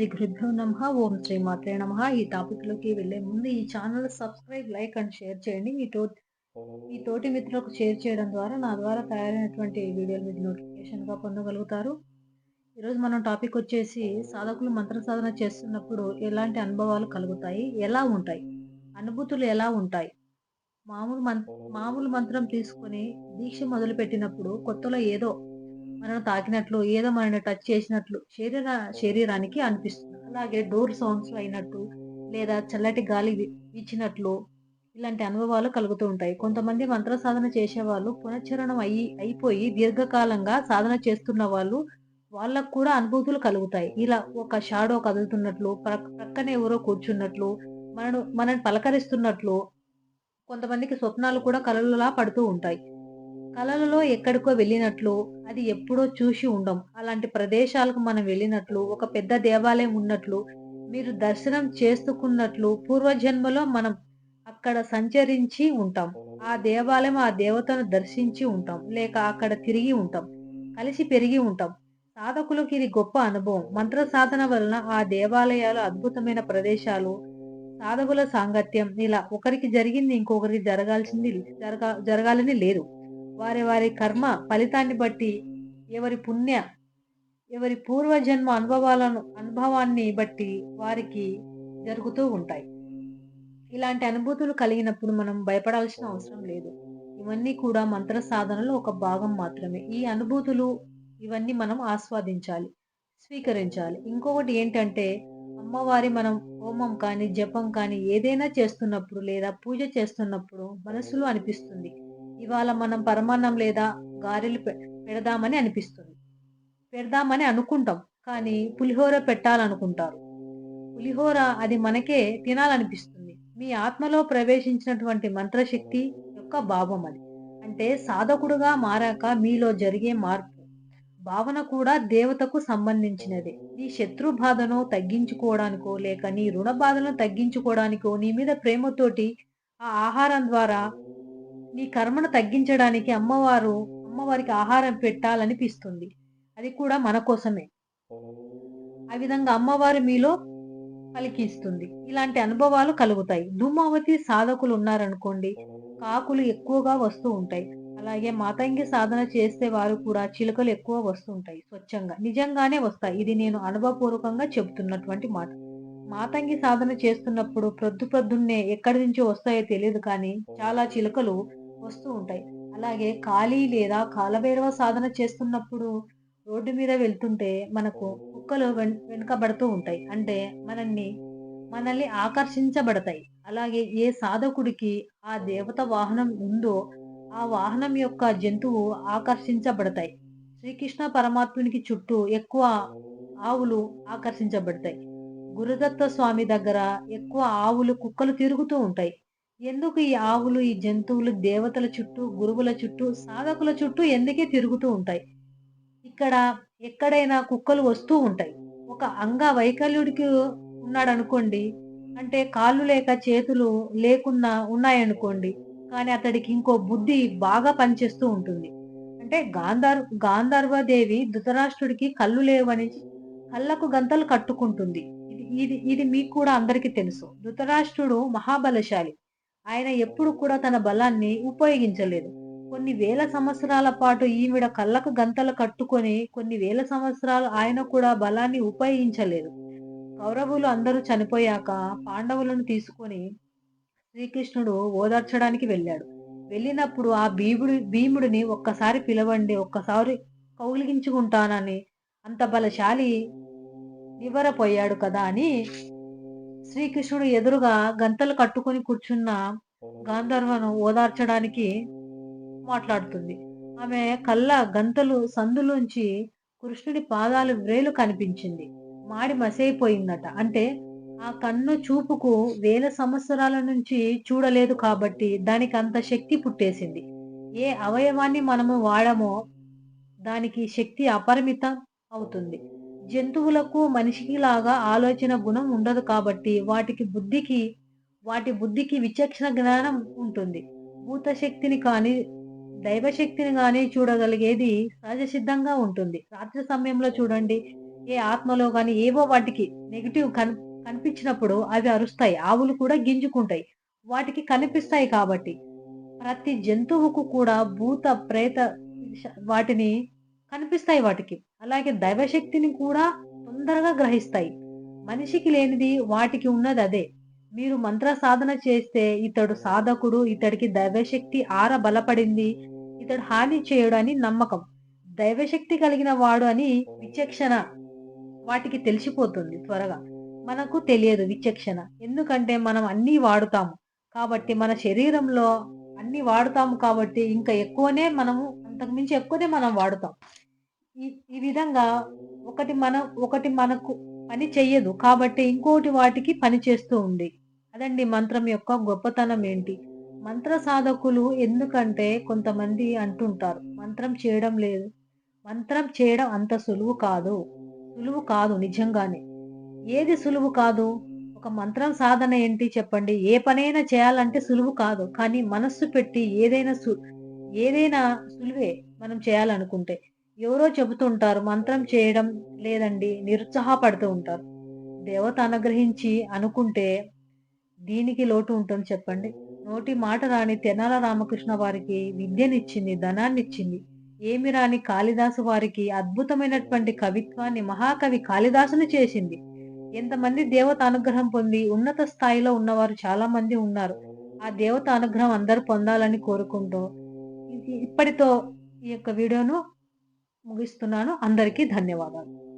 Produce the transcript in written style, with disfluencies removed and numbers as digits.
శ్రీ గురుభ్యో నమః. ఓం శ్రీ మాత్రే నమః. ఈ టాపిక్‌లోకి వెళ్ళే ముందు ఈ channel subscribe, like and share చేయండి. మీ తోటి మిత్రులకు షేర్ చేయడం ద్వారా నా ద్వారా తయారైనటువంటి వీడియోలు మీకు నోటిఫికేషన్‌గా పొందగలుగుతారు. ఈరోజు మనం టాపిక్ వచ్చేసి సాధకులు మంత్ర సాధన చేస్తున్నప్పుడు ఎలాంటి అనుభవాలు కలుగుతాయి? ఎలా ఉంటాయి? అనుభూతులు ఎలా ఉంటాయి? మామూలు మం మామూలు మంత్రం తీసుకొని దీక్ష మొదలుపెట్టినప్పుడు కొత్తలో ఏదో మనల్ని తాకినట్లు, ఏదో మనల్ని టచ్ చేసినట్లు శరీరానికి అనిపిస్తుంది. అలాగే డోర్ సౌండ్స్ అయినట్టు, లేదా చల్లటి గాలి వీచినట్లు ఇలాంటి అనుభవాలు కలుగుతూ ఉంటాయి. కొంతమంది మంత్ర సాధన చేసేవాళ్ళు పునశ్చరణం అయిపోయి దీర్ఘకాలంగా సాధన చేస్తున్న వాళ్ళకు కూడా అనుభూతులు కలుగుతాయి. ఇలా ఒక షాడో కదులుతున్నట్లు, ప్రక్కనే ఎవరో కూర్చున్నట్లు, మనల్ని పలకరిస్తున్నట్లు కొంతమందికి స్వప్నాలు కూడా కలలులా పడుతూ ఉంటాయి. కలలలో ఎక్కడికో వెళ్ళినట్లు, అది ఎప్పుడో చూసి ఉండం. అలాంటి ప్రదేశాలకు మనం వెళ్ళినట్లు, ఒక పెద్ద దేవాలయం ఉన్నట్లు, మీరు దర్శనం చేసుకున్నట్లు, పూర్వజన్మలో మనం అక్కడ సంచరించి ఉంటాం. ఆ దేవాలయం, ఆ దేవతను దర్శించి ఉంటాం. లేక అక్కడ తిరిగి ఉంటాం. కలిసి పెరిగి ఉంటాం. సాధకులకు ఇది గొప్ప అనుభవం. మంత్ర సాధన వలన ఆ దేవాలయాలు అద్భుతమైన ప్రదేశాలు, సాధకుల సాంగత్యం ఇలా ఒకరికి జరిగింది ఇంకొకరికి జరగాలని లేదు. వారి వారి కర్మ ఫలితాన్ని బట్టి ఎవరి పుణ్య ఎవరి పూర్వజన్మ అనుభవాన్ని బట్టి వారికి జరుగుతూ ఉంటాయి. ఇలాంటి అనుభూతులు కలిగినప్పుడు మనం భయపడాల్సిన అవసరం లేదు. ఇవన్నీ కూడా మంత్ర సాధనలో ఒక భాగం మాత్రమే. ఈ అనుభూతులు ఇవన్నీ మనం ఆస్వాదించాలి, స్వీకరించాలి. ఇంకొకటి ఏంటంటే అమ్మవారి మనం హోమం కానీ, జపం కానీ ఏదైనా చేస్తున్నప్పుడు లేదా పూజ చేస్తున్నప్పుడు మనసులో అనిపిస్తుంది. ఇవాళ మనం పరమాన్నం లేదా గారెలు పెడదామని అనిపిస్తుంది. పెడదామని అనుకుంటాం. కానీ పులిహోర పెట్టాలనుకుంటారు. పులిహోర అది మనకే తినాలనిపిస్తుంది. మీ ఆత్మలో ప్రవేశించినటువంటి మంత్రశక్తి యొక్క భావం అది. అంటే సాధకుడుగా మారాక మీలో జరిగే మార్పు, భావన కూడా దేవతకు సంబంధించినదే. నీ శత్రు బాధను తగ్గించుకోవడానికో, లేక నీ రుణ బాధలను తగ్గించుకోవడానికో, నీ మీద ప్రేమతోటి ఆ ఆహారం ద్వారా నీ కర్మను తగ్గించడానికి అమ్మవారికి ఆహారం పెట్టాలనిపిస్తుంది. అది కూడా మన కోసమే. ఆ విధంగా అమ్మవారు మీలో పలికిస్తుంది. ఇలాంటి అనుభవాలు కలుగుతాయి. ధూమావతి సాధకులు ఉన్నారనుకోండి, కాకులు ఎక్కువగా వస్తూ ఉంటాయి. అలాగే మాతంగి సాధన చేసే వారు కూడా చిలుకలు ఎక్కువ వస్తుంటాయి స్వచ్ఛంగా. నిజంగానే వస్తాయి. ఇది నేను అనుభవపూర్వకంగా చెబుతున్నటువంటి మాట. మాతంగి సాధన చేస్తున్నప్పుడు ప్రొద్దున్నే ఎక్కడి నుంచి వస్తాయో తెలియదు కానీ చాలా చిలుకలు వస్తూ ఉంటాయి. అలాగే కాళీ లేదా కాలభైరవ సాధన చేస్తున్నప్పుడు రోడ్డు మీద వెళ్తుంటే మనకు కుక్కలు వెనుకబడుతూ ఉంటాయి. అంటే మనల్ని ఆకర్షించబడతాయి. అలాగే ఏ సాధకుడికి ఆ దేవత వాహనం ఉందో ఆ వాహనం యొక్క జంతువు ఆకర్షించబడతాయి. శ్రీకృష్ణ పరమాత్మునికి చుట్టూ ఎక్కువ ఆవులు ఆకర్షించబడతాయి. గురుదత్త స్వామి దగ్గర ఎక్కువ ఆవులు, కుక్కలు తిరుగుతూ ఉంటాయి. ఎందుకు ఈ ఆవులు, ఈ జంతువులు దేవతల చుట్టూ, గురువుల చుట్టూ, సాధకుల చుట్టూ ఎందుకే తిరుగుతూ ఉంటాయి? ఇక్కడ ఎక్కడైనా కుక్కలు వస్తూ ఉంటాయి. ఒక అంగవైకల్యుడికి ఉన్నాడనుకోండి, అంటే కాళ్ళు లేక చేతులు లేకున్నా ఉన్నాయనుకోండి, కానీ అతడికి ఇంకో బుద్ధి బాగా పనిచేస్తూ ఉంటుంది. అంటే గాంధర్వదేవి ధృతరాష్ట్రుడికి కళ్ళు లేవని కళ్ళకు గంతలు కట్టుకుంటుంది. ఇది మీకు కూడా అందరికీ తెలుసు. ధృతరాష్ట్రుడు మహాబలశాలి. ఆయన ఎప్పుడు కూడా తన బలాన్ని ఉపయోగించలేదు. కొన్ని వేల సంవత్సరాల పాటు ఈవిడ కళ్ళకు గంతలు కట్టుకొని కొన్ని వేల సంవత్సరాలు ఆయన కూడా బలాన్ని ఉపయోగించలేదు. కౌరవులు అందరూ చనిపోయాక పాండవులను తీసుకొని శ్రీకృష్ణుడు ఓదార్చడానికి వెళ్ళాడు. వెళ్ళినప్పుడు ఆ భీముడిని ఒక్కసారి పిలవండి, ఒక్కసారి కౌగిలించుకుంటానని అంత బలశాలి నివ్వెరపోయాడు కదా అని శ్రీకృష్ణుడు ఎదురుగా గంతలు కట్టుకొని కూర్చున్న గాంధర్వను ఓదార్చడానికి మాట్లాడుతుంది. ఆమె కళ్ళ గంతలు సందులోంచి కృష్ణుడి పాదాలు వ్రేలు కనిపించింది. మాడి మసైపోయిందట. అంటే ఆ కన్ను చూపుకు వేల సంవత్సరాల నుంచి చూడలేదు కాబట్టి దానికి అంత శక్తి పుట్టేసింది. ఏ అవయవాన్ని మనము వాడమో దానికి శక్తి అపరిమితం అవుతుంది. జంతువులకు మనిషికి లాగా ఆలోచన గుణం ఉండదు కాబట్టి వాటి బుద్ధికి విచక్షణ జ్ఞానం ఉంటుంది. భూత శక్తిని కానీ దైవశక్తిని గాని చూడగలిగేది సహజ సిద్ధంగా ఉంటుంది. రాత్రి సమయంలో చూడండి, ఏ ఆత్మలో గాని ఏవో వాటికి నెగెటివ్ కనిపించినప్పుడు అవి అరుస్తాయి. ఆవులు కూడా గింజుకుంటాయి. వాటికి కనిపిస్తాయి కాబట్టి. ప్రతి జంతువుకు కూడా భూత, ప్రేత వాటిని కనిపిస్తాయి వాటికి. అలాగే దైవశక్తిని కూడా తొందరగా గ్రహిస్తాయి. మనిషికి లేనిది వాటికి ఉన్నదదే. మీరు మంత్ర సాధన చేస్తే ఇతడు సాధకుడు, ఇతడికి దైవశక్తి బలపడింది, ఇతడు హాని చేయడు అని నమ్మకం. దైవశక్తి కలిగిన వాడు అని విచక్షణ వాటికి తెలిసిపోతుంది త్వరగా. మనకు తెలియదు విచక్షణ. ఎందుకంటే మనం అన్నీ వాడుతాము. కాబట్టి మన శరీరంలో అన్నీ వాడుతాము కాబట్టి ఇంకా ఎక్కువనే మనము అంతకు మించి ఎక్కువనే మనం వాడుతాం. ఈ ఈ విధంగా ఒకటి మనకు పని చెయ్యదు. కాబట్టి ఇంకోటి వాటికి పని చేస్తూ ఉంది. అదండి మంత్రం యొక్క గొప్పతనం ఏంటి. మంత్ర సాధకులు ఎందుకంటే కొంతమంది అంటుంటారు. మంత్రం చేయడం అంత సులువు కాదు. సులువు కాదు నిజంగానే. ఏది సులువు కాదు? ఒక మంత్రం సాధన ఏంటి చెప్పండి? ఏ పనైనా చేయాలంటే సులువు కాదు. కానీ మనస్సు పెట్టి ఏదైనా సులువే మనం చేయాలనుకుంటే. ఎవరో చెబుతుంటారు మంత్రం చేయడం లేదండి నిరుత్సాహపడుతూ ఉంటారు. దేవత అనుగ్రహించి అనుకుంటే దీనికి లోటు ఉంటుంది చెప్పండి. నోటి మాట రాని తెనాల రామకృష్ణ వారికి విద్యనిచ్చింది, ధనాన్నిచ్చింది. ఏమి రాని కాళిదాసు వారికి అద్భుతమైనటువంటి కవిత్వాన్ని మహాకవి కాళిదాసుని చేసింది. ఎంతమంది దేవత అనుగ్రహం పొంది ఉన్నత స్థాయిలో ఉన్నవారు చాలా మంది ఉన్నారు. ఆ దేవత అనుగ్రహం అందరూ పొందాలని కోరుకుంటూ ఇప్పటితో ఈ యొక్క వీడియోను ముగిస్తున్నాను. అందరికీ ధన్యవాదాలు.